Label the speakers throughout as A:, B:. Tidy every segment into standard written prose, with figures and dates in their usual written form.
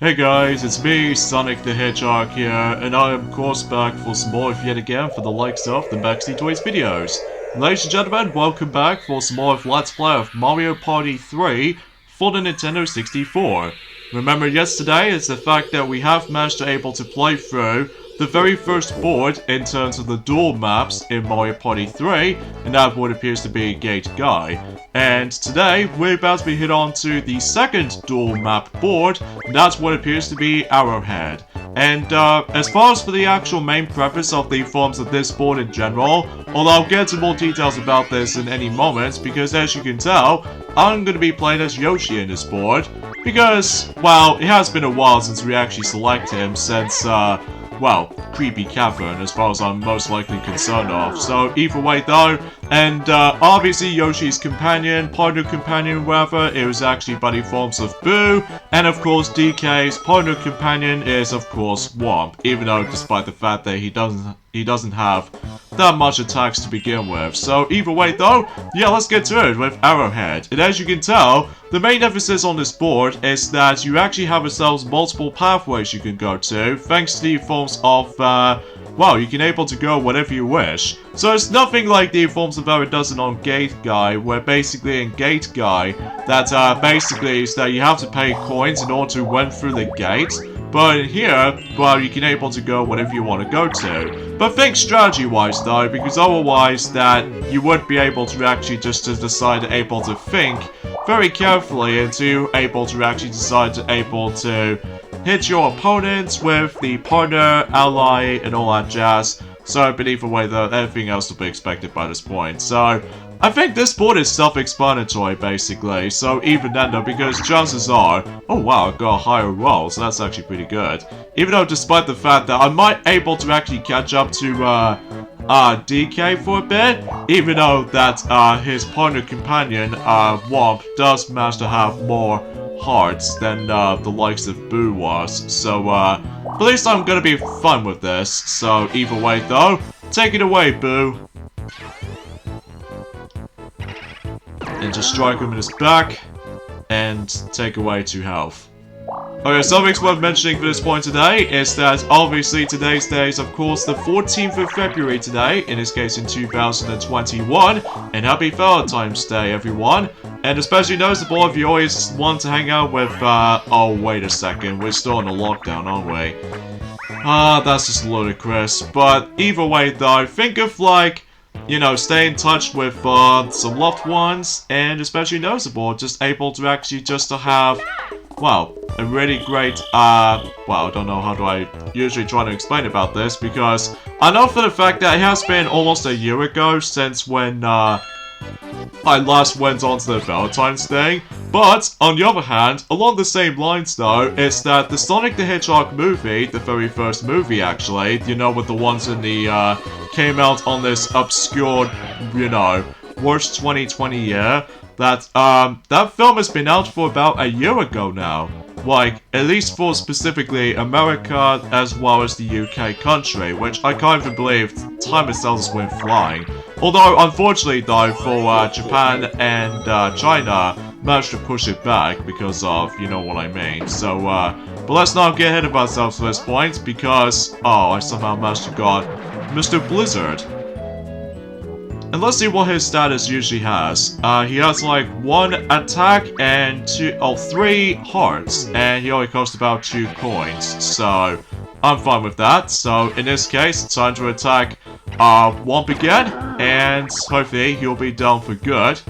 A: Hey guys, it's me, Sonic the Hedgehog here, and I am of course back for some more yet again for the likes of the Maxi Toys videos. Ladies and gentlemen, welcome back for some more of Let's Play of Mario Party 3 for the Nintendo 64. Remember yesterday is the fact that we have managed to able to play through the very first board in terms of the dual maps in Mario Party 3, and that board appears to be Gate Guy. And today, we're about to be hit on to the second dual map board, and that's what appears to be Arrowhead. And as far as for the actual main preface of the forms of this board in general, although I'll get into more details about this in any moment, because as you can tell, I'm going to be playing as Yoshi in this board, because, well, it has been a while since we actually selected him since, well, Creepy Cavern, as far as I'm most likely concerned of. So, either way though, and obviously Yoshi's companion, partner companion, whatever, it was actually buddy forms of Boo, and of course DK's partner companion is of course Womp, even though despite the fact that he doesn't have that much attacks to begin with. So either way though, yeah, let's get to it with Arrowhead. And as you can tell, the main emphasis on this board is that you actually have yourselves multiple pathways you can go to, thanks to the forms of, well, you can able to go whatever you wish. So it's nothing like the forms of how it does it on Gate Guy, where basically in Gate Guy, that basically is that you have to pay coins in order to win through the gate. But here, well, you can able to go whatever you want to go to. But think strategy-wise though, because otherwise that you would be able to actually just to decide able to think very carefully and to able to actually decide to able to hit your opponents with the partner, ally, and all that jazz. So, but either way though, everything else will be expected by this point. So, I think this board is self-explanatory, basically. So even then though, because chances are, oh wow, I got a higher roll, so that's actually pretty good. Even though despite the fact that I might able to actually catch up to DK for a bit, even though that his partner companion, Womp, does manage to have more hearts than the likes of Boo was. So at least I'm gonna be fun with this. So either way though, take it away, Boo. And just strike him in his back, and take away 2 health. Okay, something worth mentioning for this point today is that obviously today's day is of course the 14th of February today, in this case in 2021, and happy Valentine's Day everyone. And especially noticeable if you always want to hang out with, oh wait a second, we're still in a lockdown, aren't we? That's just ludicrous, but either way though, think of like, you know, stay in touch with some loved ones, and especially noticeable, just able to actually just to have, well, a really great, well, I don't know how do I usually try to explain about this, because I know for the fact that it has been almost a year ago since when, I last went on to the Valentine's Day, but, on the other hand, along the same lines though, is that the Sonic the Hedgehog movie, the very first movie actually, you know, with the ones in the, came out on this obscure, you know, worst 2020 year, that, that film has been out for about a year ago now. Like, at least for specifically America as well as the UK country, which I can't even believe time itself has went flying. Although, unfortunately though, for Japan and China, managed to push it back because of, you know what I mean. So, but let's not get ahead of ourselves at this point, because, oh, I somehow managed to got Mr. Blizzard. And let's see what his status usually has. He has like 1 attack and 3 hearts, and he only costs about 2 coins, so I'm fine with that. So in this case, it's time to attack Womp again, and hopefully he'll be down for good.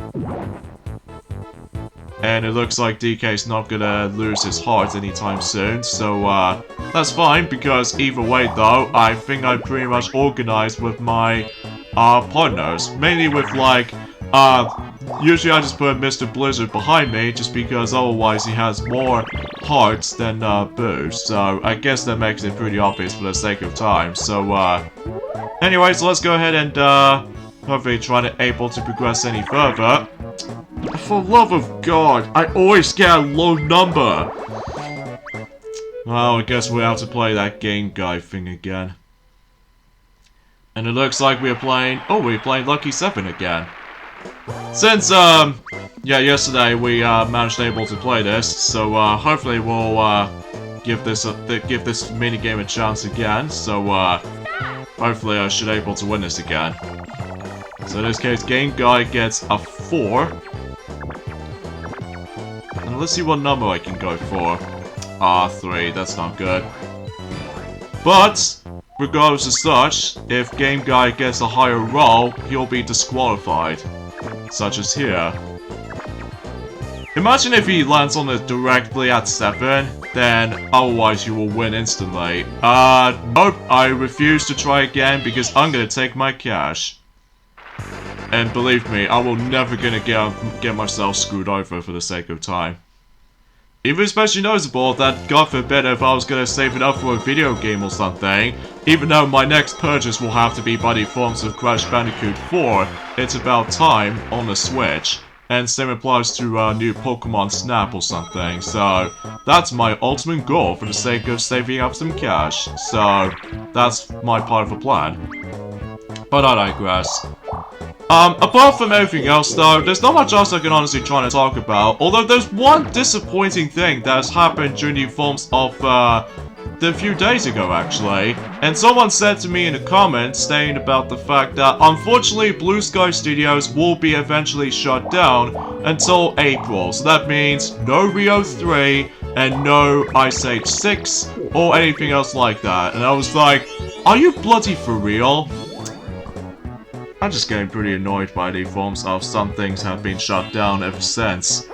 A: And it looks like DK's not gonna lose his heart anytime soon, so that's fine, because either way though, I think I'm pretty much organized with my partners. Mainly with like, usually I just put Mr. Blizzard behind me, just because otherwise he has more hearts than Boo, so I guess that makes it pretty obvious for the sake of time. So anyways, let's go ahead and hopefully try to able to progress any further. For love of God, I always get a low number! Well, I guess we'll have to play that game guy thing again. And it looks like we're playing, oh, we're playing Lucky 7 again. Since, yeah, yesterday we managed able to play this, so hopefully we'll give this minigame a chance again. So hopefully I should be able to win this again. So in this case, Game Guy gets a 4. And let's see what number I can go for. 3, that's not good. But regardless of such, if Game Guy gets a higher roll, he'll be disqualified. Such as here. Imagine if he lands on it directly at 7, then otherwise you will win instantly. Nope, I refuse to try again because I'm gonna take my cash. And believe me, I will never gonna get myself screwed over for the sake of time. Even especially noticeable that, God forbid, if I was gonna save it up for a video game or something, even though my next purchase will have to be by the forms of Crash Bandicoot 4, it's about time on the Switch. And same applies to new Pokemon Snap or something, so that's my ultimate goal for the sake of saving up some cash. So that's my part of the plan. But I digress. Apart from everything else though, there's not much else I can honestly try to talk about, although there's one disappointing thing that has happened during the forms of a few days ago actually, and someone said to me in the comments saying about the fact that unfortunately Blue Sky Studios will be eventually shut down until April, so that means no Rio 3 and no Ice Age 6 or anything else like that, and I was like, are you bloody for real? I'm just getting pretty annoyed by the forms of some things have been shut down ever since.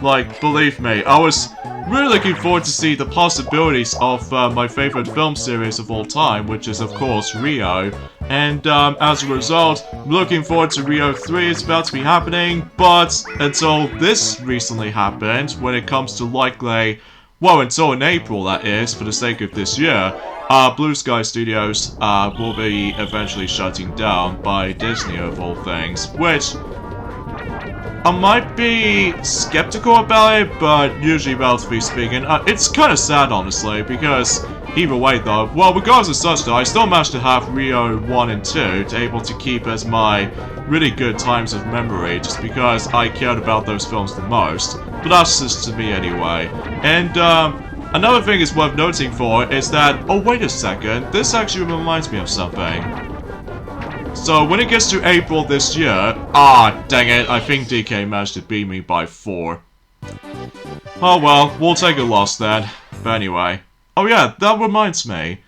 A: Like, believe me, I was really looking forward to see the possibilities of my favorite film series of all time, which is of course Rio. And as a result, I'm looking forward to Rio 3, it's about to be happening, but until this recently happened, when it comes to likely, well, until in April that is, for the sake of this year, Blue Sky Studios will be eventually shutting down by Disney of all things, which I might be skeptical about it, but usually relatively speaking, it's kind of sad honestly, because either way though, well, regardless of such though, I still managed to have Rio 1 and 2 to able to keep as my really good times of memory, just because I cared about those films the most, but that's just to me anyway. And another thing is worth noting for is that, oh wait a second, this actually reminds me of something. So when it gets to April this year, dang it, I think DK managed to beat me by 4. Oh well, we'll take a loss then. But anyway, oh yeah, that reminds me.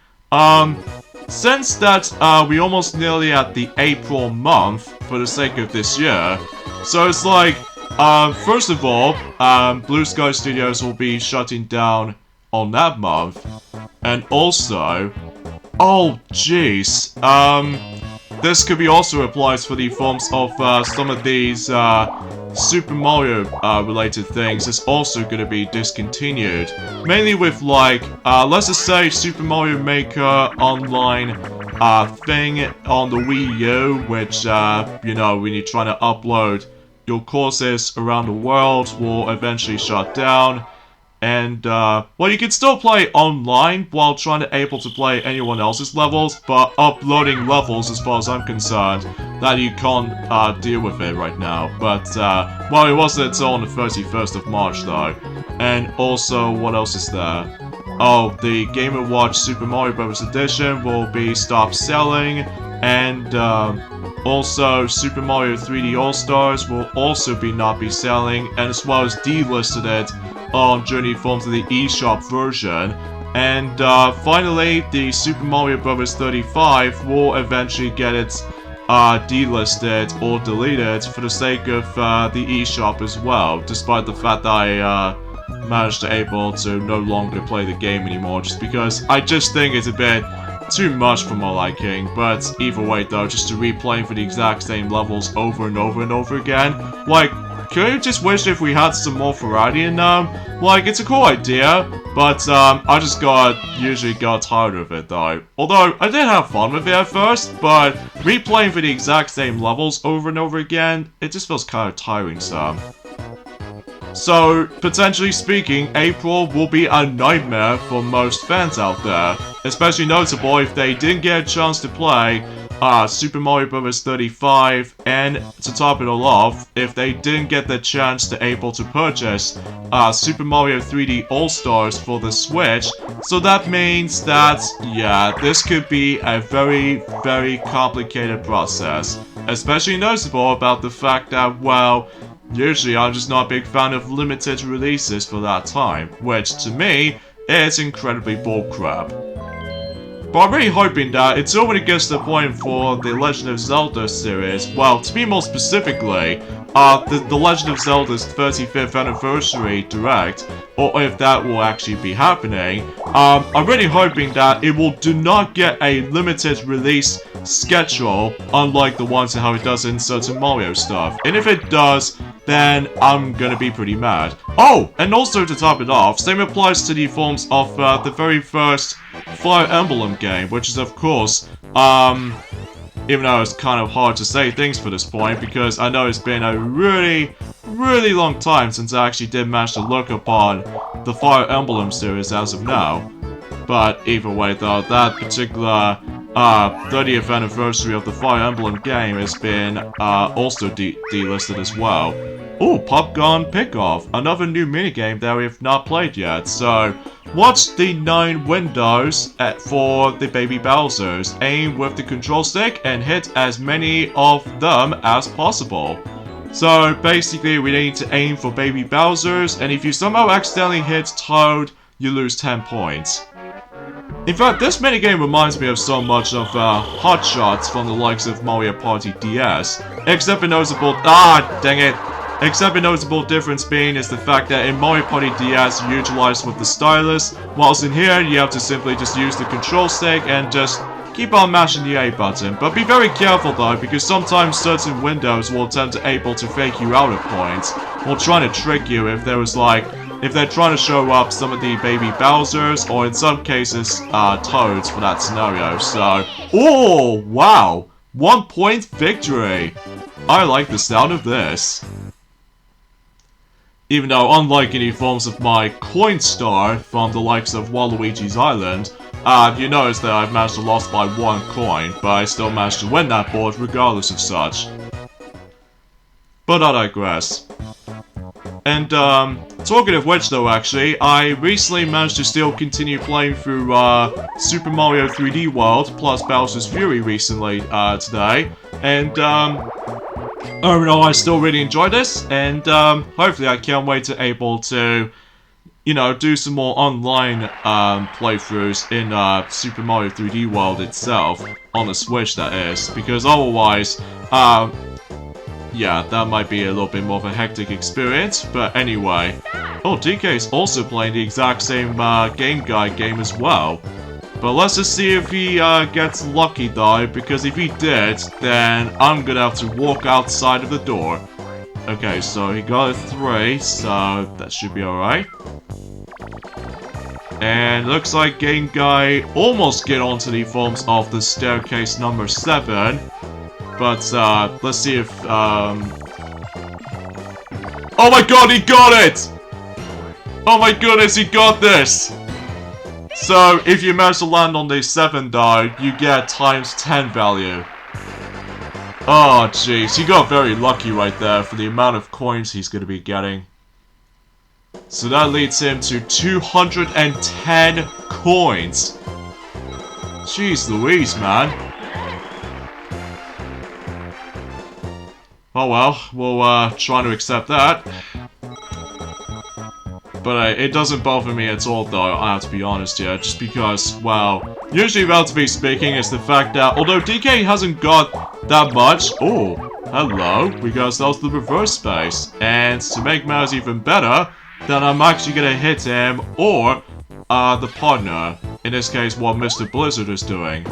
A: Since that we almost nearly at the April month for the sake of this year, so it's like, first of all, Blue Sky Studios will be shutting down on that month, and also, oh jeez, this could be also applies for the forms of some of these Super Mario related things. It's also going to be discontinued, mainly with like, let's just say Super Mario Maker online thing on the Wii U, which you know, when you're trying to upload your courses around the world, will eventually shut down. And, well, you can still play online while trying to able to play anyone else's levels, but uploading levels, as far as I'm concerned, that you can't deal with it right now. But, well, it wasn't until on the 31st of March, though. And also, what else is there? Oh, the Game & Watch Super Mario Bros. Edition will be stopped selling, and, also, Super Mario 3D All-Stars will also not be selling, and as well as delisted it on Journey forms of the eShop version. And finally, the Super Mario Bros. 35 will eventually get it delisted or deleted for the sake of the eShop as well, despite the fact that I managed to able to no longer play the game anymore, just because I just think it's a bit too much for my liking. But either way though, just to replay for the exact same levels over and over and over again, like, can you just wish if we had some more variety in them? Like, it's a cool idea, but I just usually got tired of it though. Although, I did have fun with it at first, but replaying for the exact same levels over and over again, it just feels kind of tiring some. So, potentially speaking, April will be a nightmare for most fans out there. Especially notable if they didn't get a chance to play Super Mario Bros. 35, and to top it all off, if they didn't get the chance to able to purchase Super Mario 3D All-Stars for the Switch, so that means that, yeah, this could be a very, very complicated process. Especially noticeable about the fact that, well, usually I'm just not a big fan of limited releases for that time, which to me is incredibly bullcrap. But I'm really hoping that it's already gets to the point for the Legend of Zelda series, well, to be more specifically, the Legend of Zelda's 35th Anniversary Direct, or if that will actually be happening, I'm really hoping that it do not get a limited release schedule, unlike the ones and how it does in certain Mario stuff. And if it does, then I'm gonna be pretty mad. Oh, and also to top it off, same applies to the forms of the very first Fire Emblem game, which is of course, even though it's kind of hard to say things for this point, because I know it's been a really, really long time since I actually did manage to look upon the Fire Emblem series as of now. But either way though, that particular 30th anniversary of the Fire Emblem game has been also delisted as well. Ooh, Popgun Pickoff, another new minigame that we have not played yet. So, watch the 9 windows for the baby Bowsers, aim with the control stick and hit as many of them as possible. So basically we need to aim for baby Bowsers, and if you somehow accidentally hit Toad, you lose 10 points. In fact, this minigame reminds me of so much of Hot Shots from the likes of Mario Party DS, except the noticeable Except the noticeable difference being is the fact that in Mario Party DS you utilize with the stylus, whilst in here you have to simply just use the control stick and just keep on mashing the A button. But be very careful though, because sometimes certain windows will attempt to able to fake you out of points, or trying to trick you if there was like, if they're trying to show up some of the baby Bowsers, or in some cases, Toads for that scenario. So, oh, wow, 1 point victory. I like the sound of this. Even though, unlike any forms of my coin star from the likes of Waluigi's Island, you notice that I've managed to lose by 1 coin, but I still managed to win that board regardless of such. But I digress. And, talking of which though actually, I recently managed to still continue playing through, Super Mario 3D World plus Bowser's Fury recently, today. And, I still really enjoy this, and hopefully I can't wait to able to, you know, do some more online playthroughs in Super Mario 3D World itself, on the Switch that is, because otherwise, yeah, that might be a little bit more of a hectic experience, but anyway. Oh, DK is also playing the exact same Game Guide game as well. But let's just see if he gets lucky though, because if he did, then I'm gonna have to walk outside of the door. Okay, so he got a 3, so that should be alright. And looks like Game Guy almost get onto the forms of the staircase number 7. But let's see if oh my god, he got it! Oh my goodness, he got this! So, if you manage to land on the 7 die, you get times 10 value. Oh, jeez. He got very lucky right there for the amount of coins he's going to be getting. So that leads him to 210 coins. Jeez Louise, man. Oh well, we'll try to accept that. But it doesn't bother me at all though, I have to be honest here, just because, well, usually relatively speaking, it's the fact that, although DK hasn't got that much, oh, hello, we got ourselves the reverse space, and to make matters even better, then I'm actually gonna hit him, or, the partner, in this case what Mr. Blizzard is doing.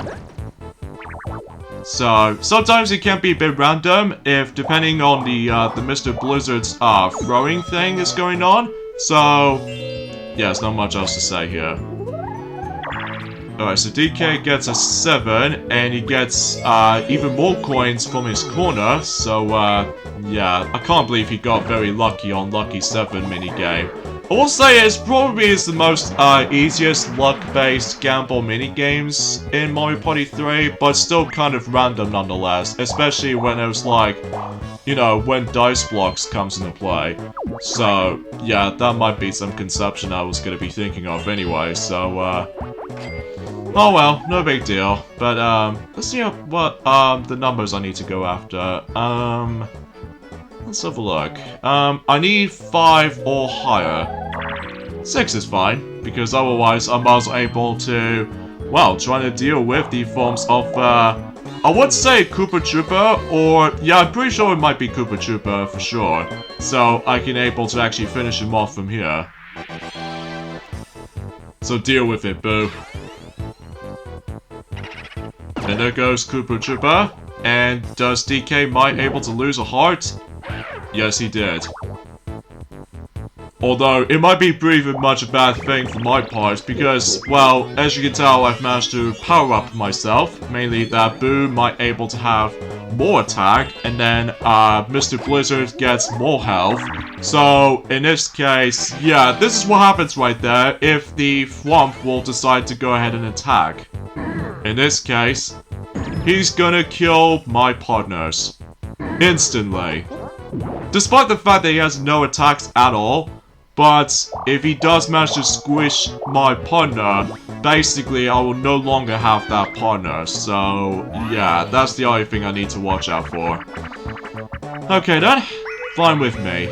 A: So, sometimes it can be a bit random, if depending on the Mr. Blizzard's, throwing thing is going on. So, yeah, there's not much else to say here. Alright, so DK gets a 7, and he gets even more coins from his corner, so yeah, I can't believe he got very lucky on Lucky 7 minigame. I will say it probably is the most easiest luck-based gamble mini-games in Mario Party 3, but still kind of random nonetheless, especially when it was like, you know, when dice blocks comes into play. So, yeah, that might be some conception I was going to be thinking of anyway, so, oh well, no big deal. But, let's see what, the numbers I need to go after. Let's have a look. I need 5 or higher. 6 is fine, because otherwise I'm also able to, well, trying to deal with the forms of, I would say Koopa Troopa, or, yeah, I'm pretty sure it might be Koopa Troopa for sure. So I can able to actually finish him off from here. So deal with it, boo. And there goes Koopa Troopa. And does DK might able to lose a heart? Yes, he did. Although, it might be pretty much a bad thing for my part, because, well, as you can tell, I've managed to power up myself. Mainly that Boo might able to have more attack, and then, Mr. Blizzard gets more health. So, in this case, yeah, this is what happens right there if the Thwomp will decide to go ahead and attack. In this case, he's gonna kill my partners. Instantly. Despite the fact that he has no attacks at all, but if he does manage to squish my partner, basically I will no longer have that partner. So, yeah, that's the only thing I need to watch out for. Okay then, fine with me.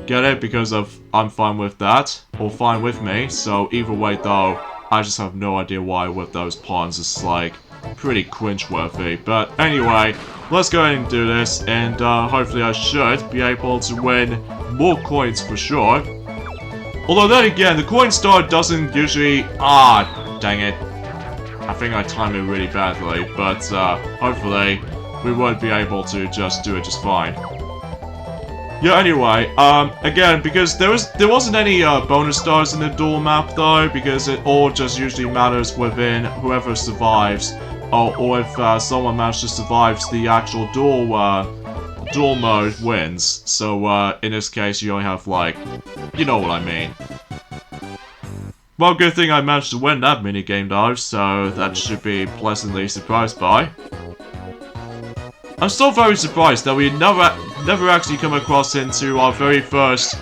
A: Get it? Because of I'm fine with that, or fine with me. So either way though, I just have no idea why with those pawns. It's like pretty cringe-worthy. But anyway, let's go ahead and do this, and hopefully I should be able to win more coins for sure. Although then again, the coin star doesn't usually... Ah, dang it. I think I timed it really badly, but hopefully we won't be able to just do it just fine. Yeah, anyway, again, because there wasn't any bonus stars in the duel map though, because it all just usually matters within whoever survives, or if someone manages to survive the actual duel mode wins. So in this case, you only have like, you know what I mean. Well, good thing I managed to win that minigame though, so that should be pleasantly surprised by. I'm still very surprised that we never actually come across into our very first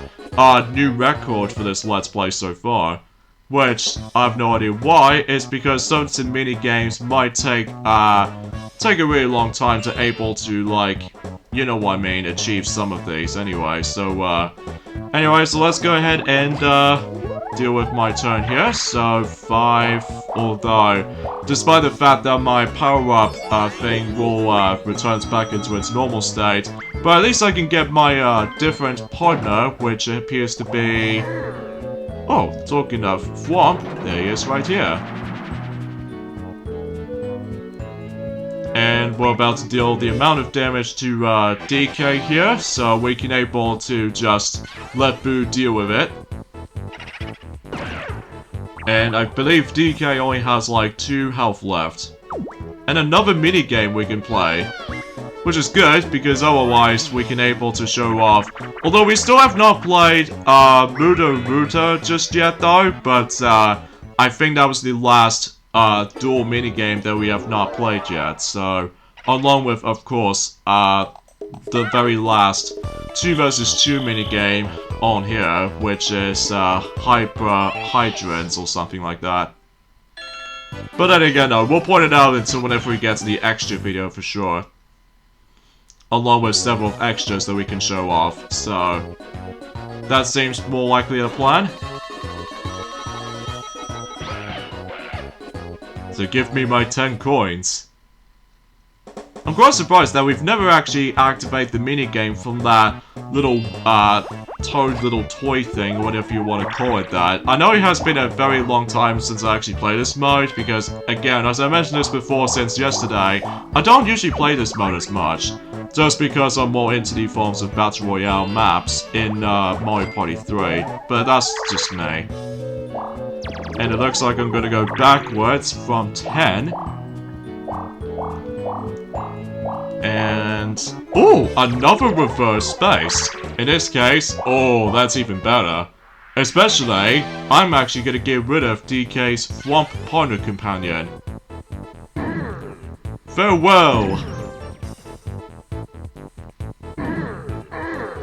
A: new record for this Let's Play so far. Which, I have no idea why, is because certain mini-games might take a really long time to able to, like, you know what I mean, achieve some of these anyway. So, anyway, so let's go ahead and, deal with my turn here. So, 5, although, despite the fact that my power-up, thing will, returns back into its normal state, but at least I can get my, different partner, which appears to be... Oh, talking of Thwomp, there he is right here. And we're about to deal the amount of damage to DK here, so we can able to just let Boo deal with it. And I believe DK only has like 2 health left. And another minigame we can play. Which is good, because otherwise we can able to show off. Although we still have not played Mudo Ruta just yet though, but I think that was the last duel minigame that we have not played yet. So, along with, of course, the very last 2 vs 2 minigame on here, which is Hyper Hydrants or something like that. But then again, no, we'll point it out until whenever we get to the extra video for sure. Along with several extras that we can show off, so... That seems more likely a plan. So give me my 10 coins. I'm quite surprised that we've never actually activated the minigame from that little, little toy thing, or whatever you want to call it that. I know it has been a very long time since I actually played this mode, because, again, as I mentioned this before since yesterday, I don't usually play this mode as much. Just because I'm more into the forms of Battle Royale maps in Mario Party 3, but that's just me. And it looks like I'm gonna go backwards from 10. And... ooh, another reverse space. In this case, oh, that's even better. Especially, I'm actually gonna get rid of DK's Swamp Partner Companion. Farewell!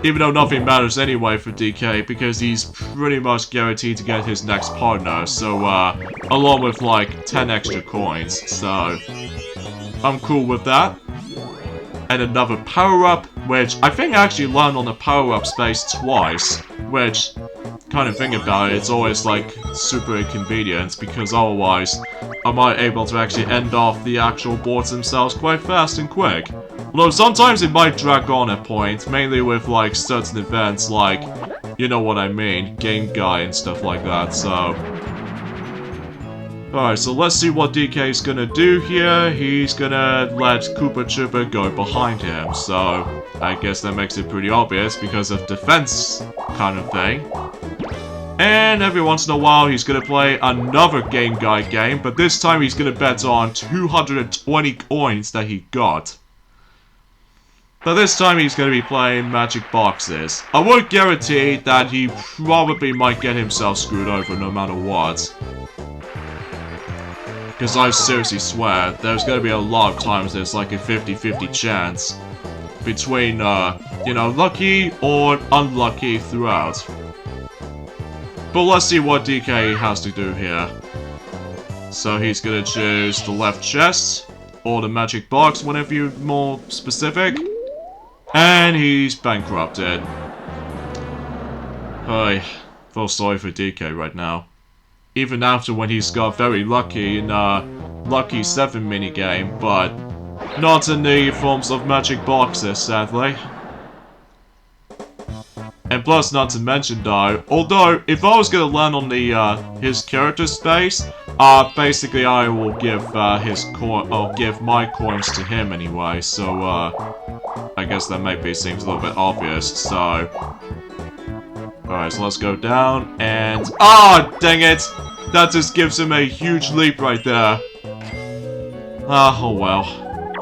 A: Even though nothing matters anyway for DK, because he's pretty much guaranteed to get his next partner, so, along with, like, 10 extra coins, so... I'm cool with that. And another power-up, which I think I actually land on the power-up space twice, which, kind of think about it, it's always, like, super inconvenient, because otherwise, I might able to actually end off the actual boards themselves quite fast and quick. Although sometimes it might drag on at points, mainly with, like, certain events like, you know what I mean, Game Guy and stuff like that, so... Alright, so let's see what DK is gonna do here. He's gonna let Koopa Troopa go behind him, so... I guess that makes it pretty obvious because of defense kind of thing. And every once in a while, he's gonna play another Game Guy game, but this time he's gonna bet on 220 coins that he got. But this time he's going to be playing magic boxes. I would guarantee that he probably might get himself screwed over no matter what. Because I seriously swear, there's going to be a lot of times there's like a 50-50 chance between, you know, lucky or unlucky throughout. But let's see what DK has to do here. So he's going to choose the left chest, or the magic box, whenever you're more specific. And he's bankrupted. I feel sorry for DK right now. Even after when he's got very lucky in Lucky 7 minigame, but not in the forms of magic boxes, sadly. And plus, not to mention though, although if I was gonna land on the his character space, basically I will give I'll give my coins to him anyway. So I guess that maybe seems a little bit obvious. So alright, so let's go down and dang it! That just gives him a huge leap right there. Oh well.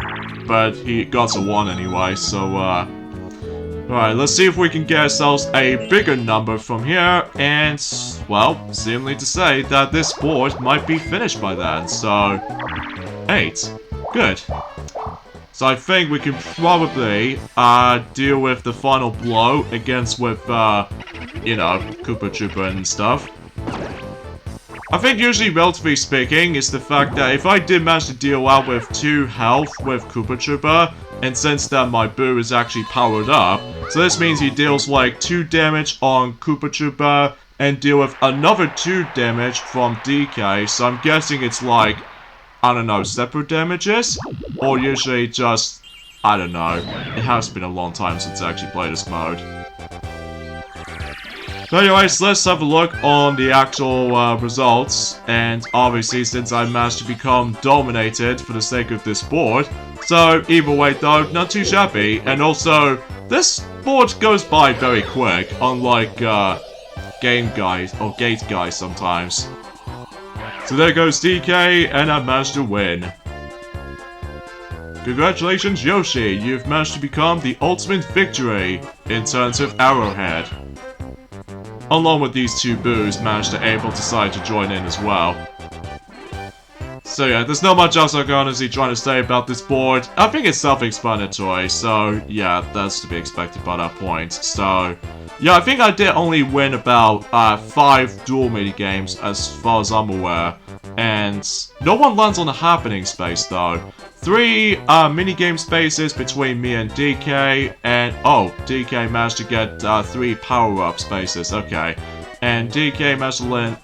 A: But he got a 1 anyway, so alright, let's see if we can get ourselves a bigger number from here, and, well, seemingly to say that this board might be finished by then, so... 8. Good. So I think we can probably, deal with the final blow against with, you know, Koopa Troopa and stuff. I think usually, relatively speaking, is the fact that if I did manage to deal out with 2 health with Koopa Troopa, and since that my Boo is actually powered up, so this means he deals like 2 damage on Koopa Troopa, and deal with another 2 damage from DK, so I'm guessing it's like, I don't know, separate damages? Or usually just, I don't know, it has been a long time since I actually played this mode. So anyways, let's have a look on the actual results, and obviously since I managed to become dominated for the sake of this board, so either way though, not too shabby, and also, this board goes by very quick, unlike Game Guys, or Gate Guys sometimes. So there goes DK, and I managed to win. Congratulations Yoshi, you've managed to become the ultimate victory in terms of Arrowhead. Along with these 2 Boos, managed to decide to join in as well. So yeah, there's not much else I can honestly try to say about this board. I think it's self-explanatory, so yeah, that's to be expected by that point. So yeah, I think I did only win about 5 duel minigames as far as I'm aware. And no one lands on the happening space though. 3 minigame spaces between me and DK, and DK managed to get 3 power-up spaces, okay. And DK managed to land,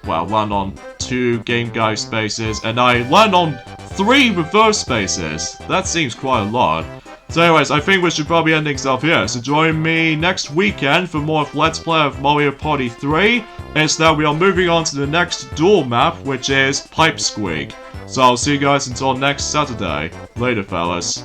A: land on 2 Game Guy spaces, and I land on 3 reverse spaces. That seems quite a lot. So anyways, I think we should probably end things off here. So join me next weekend for more of Let's Play of Mario Party 3. And now we are moving on to the next duel map, which is Pipe Squeak. So I'll see you guys until next Saturday. Later, fellas.